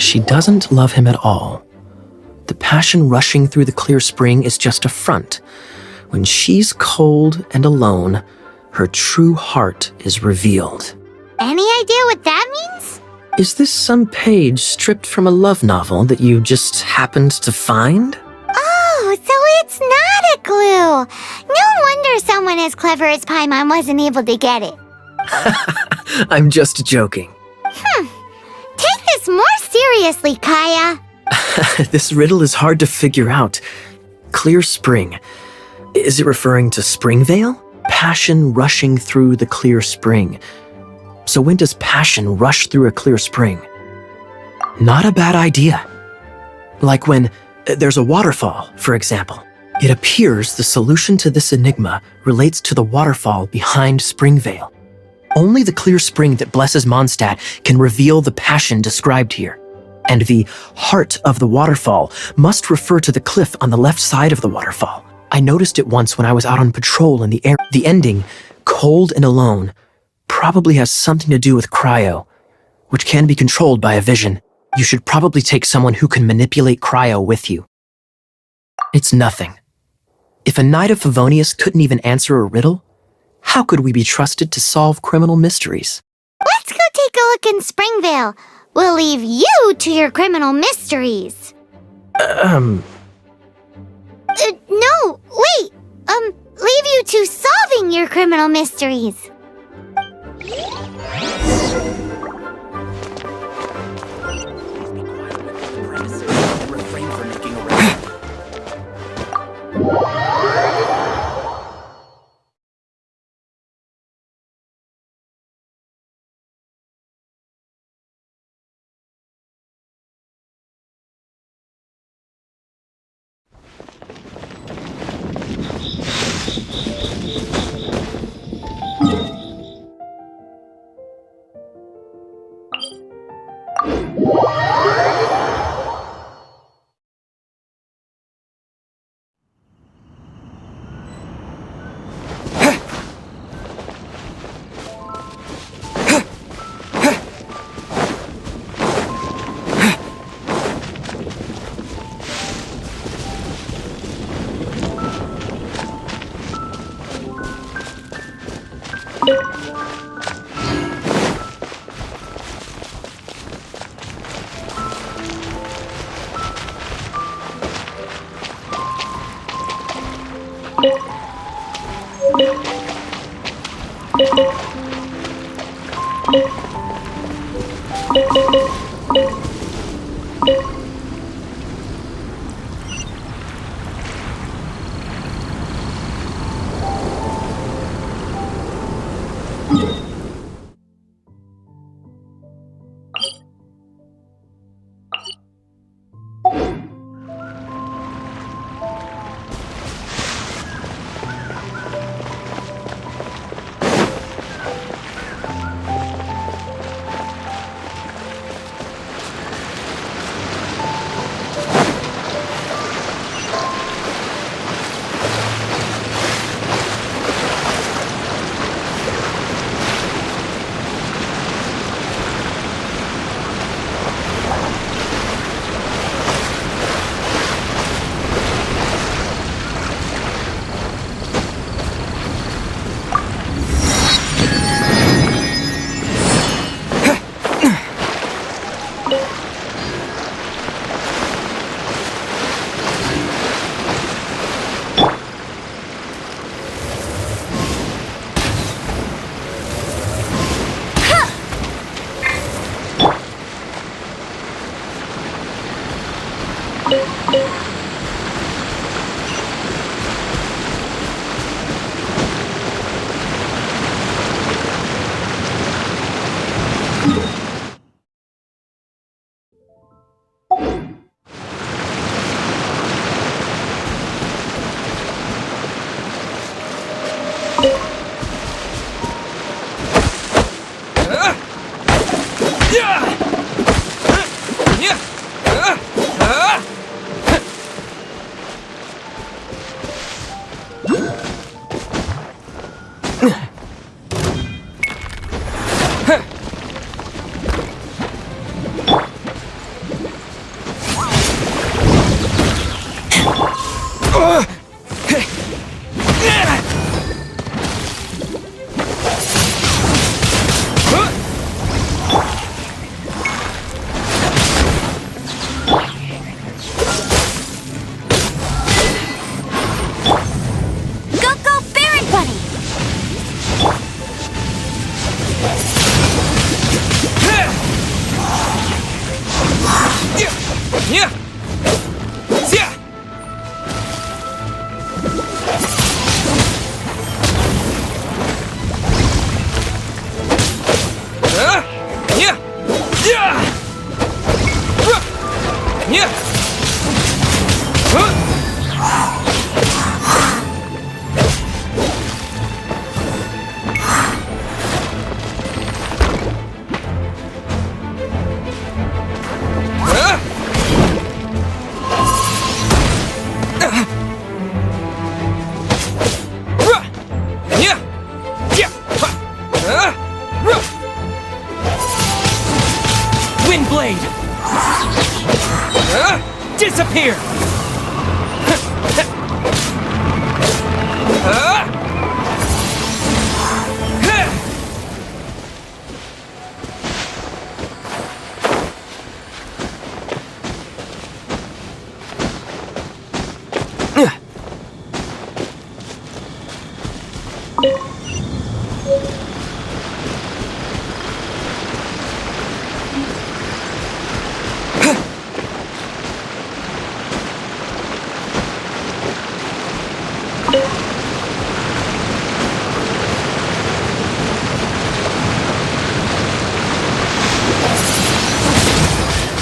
She doesn't love him at all. The passion rushing through the clear spring is just a front. When she's cold and alone, her true heart is revealed.
Any idea what that means?
Is this some page stripped from a love novel that you just happened to find?
Oh, so it's not a clue. No wonder someone as clever as Paimon wasn't able to get it.
I'm just joking.
Take this more seriously, Kaya.
This riddle is hard to figure out. Clear spring. Is it referring to Springvale? Passion rushing through the clear spring. So when does passion rush through a clear spring? Not a bad idea. Like when there's a waterfall, for example. It appears the solution to this enigma relates to the waterfall behind Springvale. Only the clear spring that blesses Mondstadt can reveal the passion described here. And the heart of the waterfall must refer to the cliff on the left side of the waterfall. I noticed it once when I was out on patrol in the air. The ending, cold and alone, probably has something to do with cryo, which can be controlled by a vision. You should probably take someone who can manipulate cryo with you. It's nothing. If a Knight of Favonius couldn't even answer a riddle, how could we be trusted to solve criminal mysteries?
Let's go take a look in Springvale. We'll leave you to your criminal mysteries. No, wait. Leave you to solving your criminal mysteries.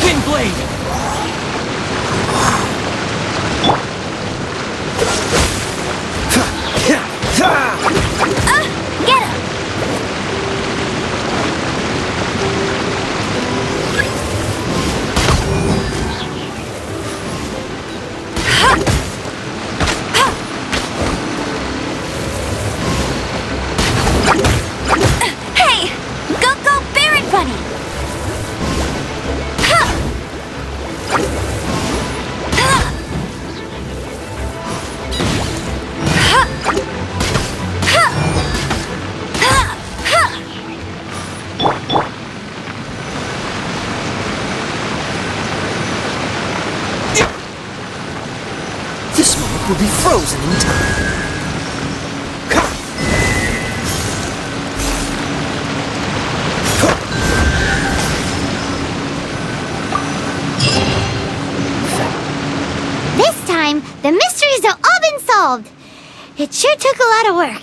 Windblade!
Get him! Hey! Go, Barret Bunny!
This moment will be frozen in time.
This time, the mysteries have all been solved. It sure took a lot of work.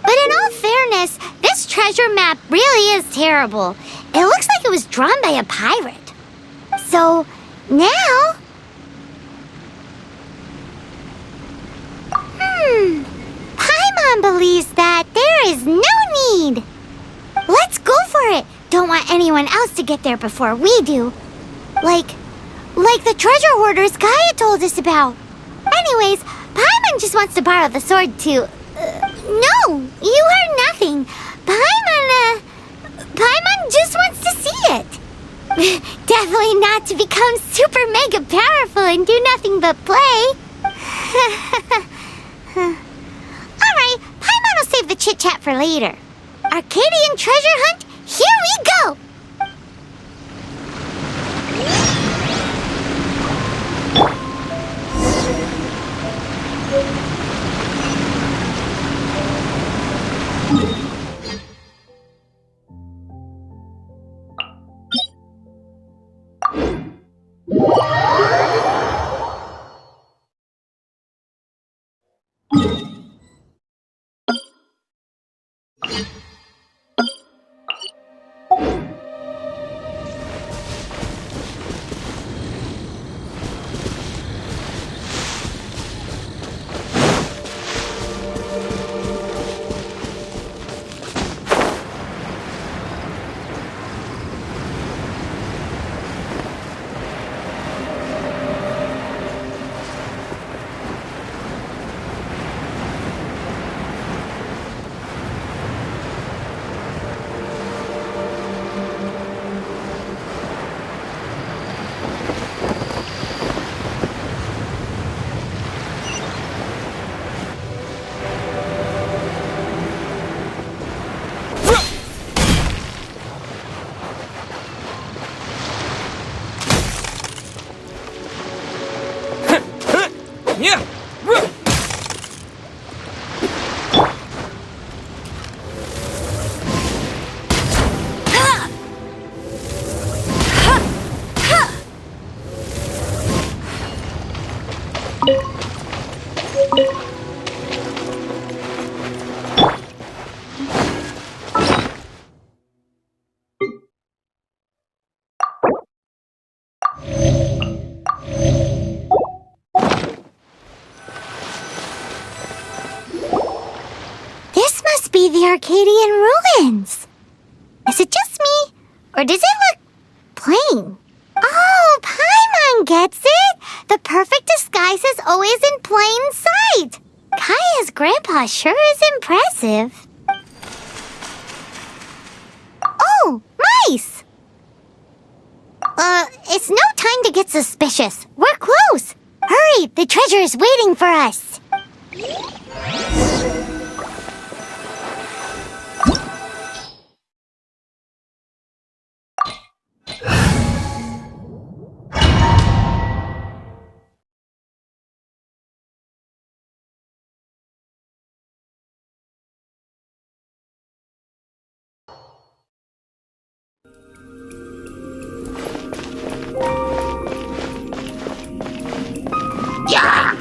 But in all fairness, this treasure map really is terrible. It looks like it was drawn by a pirate. So, now... Paimon believes that there is no need. Let's go for it. Don't want anyone else to get there before we do. Like the treasure hoarders Gaia told us about. Anyways, Paimon just wants to borrow the sword to... no, you heard nothing. Paimon just wants to see it. Definitely not to become super mega powerful and do nothing but play. Alright, Paimon will save the chit-chat for later. Arcadian treasure hunt, here we go! Be the Arcadian ruins. Is it just me? Or does it look plain? Oh, Paimon gets it! The perfect disguise is always in plain sight! Kaya's grandpa sure is impressive. Oh, mice! It's no time to get suspicious. We're close! Hurry, the treasure is waiting for us! Yeah!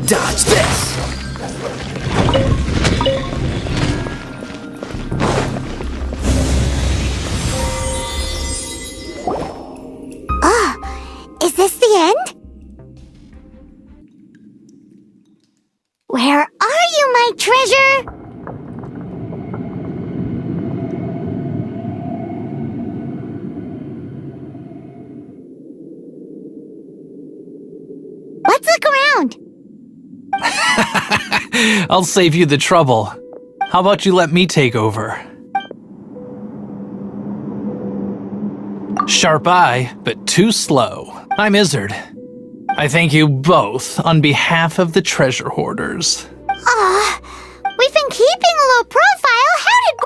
Dodge this!
Is this the end? Where are you, my treasure? Let's look around.
I'll save you the trouble. How about you let me take over? Sharp eye, but too slow. I'm Izzard. I thank you both on behalf of the treasure hoarders.
We've been keeping a low profile. How did...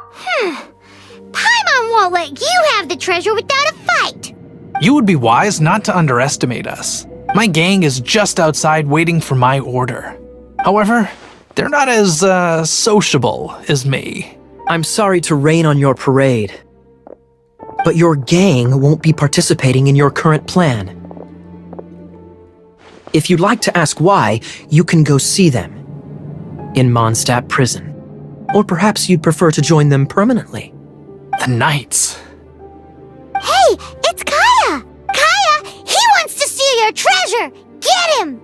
Paimon won't let you have the treasure without a fight.
You would be wise not to underestimate us. My gang is just outside waiting for my order. However, they're not as, sociable as me.
I'm sorry to rain on your parade, but your gang won't be participating in your current plan. If you'd like to ask why, you can go see them in Mondstadt prison. Or perhaps you'd prefer to join them permanently.
The Knights.
Hey, it's Kaya! Kaya, he wants to steal your treasure! Get him!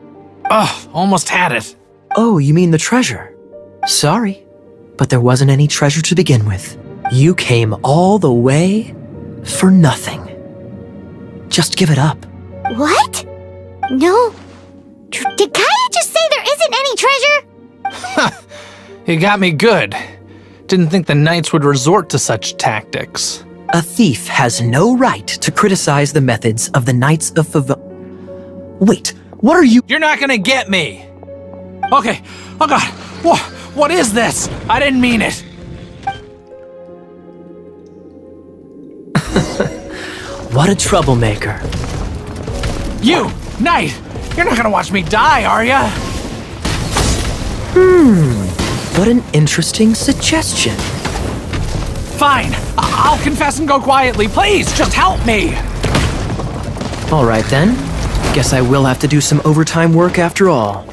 Ugh, almost had it.
Oh, you mean the treasure? Sorry, but there wasn't any treasure to begin with. You came all the way for nothing. Just give it up.
What? No. Did Kaya just say there isn't any treasure?
You got me good. Didn't think the Knights would resort to such tactics.
A thief has no right to criticize the methods of the Knights of Wait, what are you—
You're not gonna get me! Okay, oh god, what is this? I didn't mean it!
What a troublemaker.
You, Knight! You're not gonna watch me die, are ya?
What an interesting suggestion.
Fine, I'll confess and go quietly. Please, just help me!
All right then. Guess I will have to do some overtime work after all.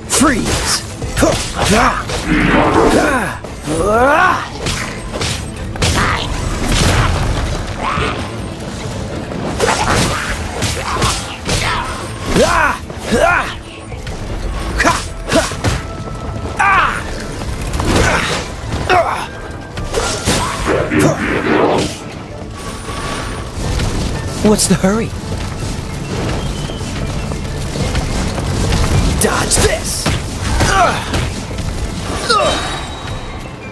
Freeze! What's the hurry? Dodge this!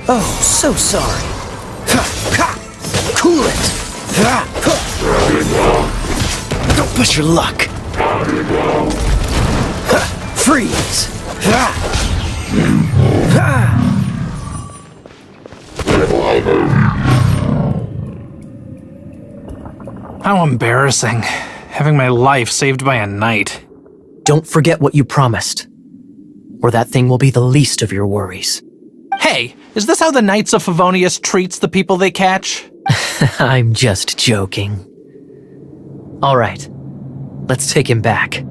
Oh, so sorry. Cool it! Don't push your luck. Freeze!
How embarrassing. Having my life saved by a knight.
Don't forget what you promised, or that thing will be the least of your worries.
Hey, is this how the Knights of Favonius treats the people they catch?
I'm just joking. All right, let's take him back.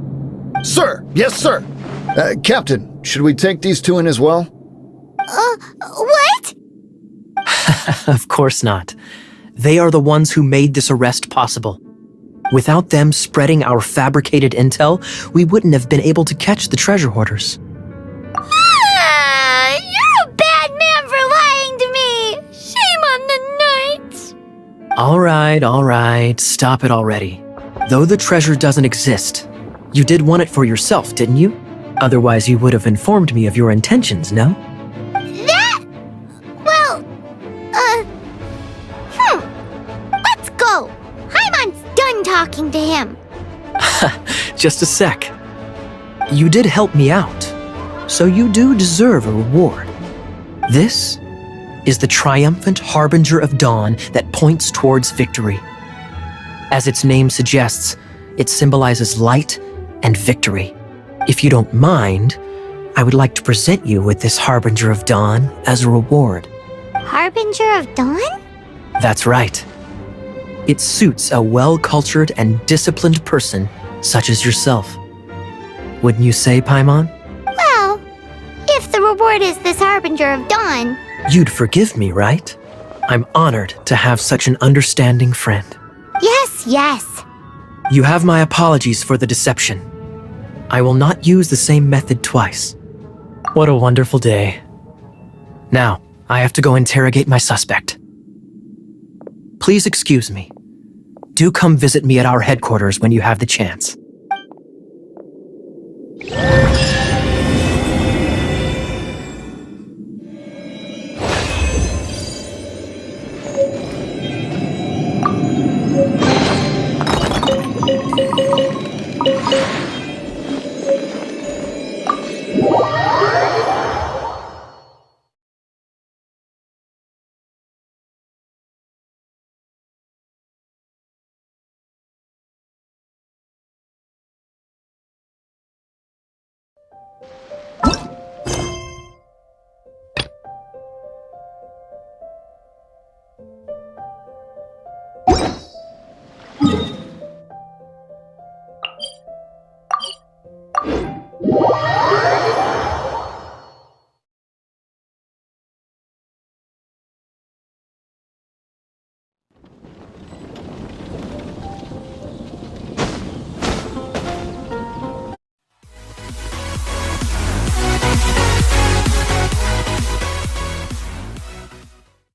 Sir! Yes, sir! Captain, should we take these two in as well?
What?
Of course not. They are the ones who made this arrest possible. Without them spreading our fabricated intel, we wouldn't have been able to catch the treasure hoarders.
You're a bad man for lying to me! Shame on the Knights!
All right, stop it already. Though the treasure doesn't exist, you did want it for yourself, didn't you? Otherwise, you would have informed me of your intentions, no?
Well, let's go. Paimon's done talking to him.
Just a sec. You did help me out, so you do deserve a reward. This is the triumphant harbinger of dawn that points towards victory. As its name suggests, it symbolizes light and victory. If you don't mind, I would like to present you with this harbinger of dawn as a reward.
Harbinger of Dawn?
That's right. It suits a well-cultured and disciplined person such as yourself. Wouldn't you say, Paimon?
Well, if the reward is this Harbinger of Dawn,
You'd forgive me, right? I'm honored to have such an understanding friend.
yes.
You have my apologies for the deception. I will not use the same method twice. What a wonderful day. Now, I have to go interrogate my suspect. Please excuse me. Do come visit me at our headquarters when you have the chance.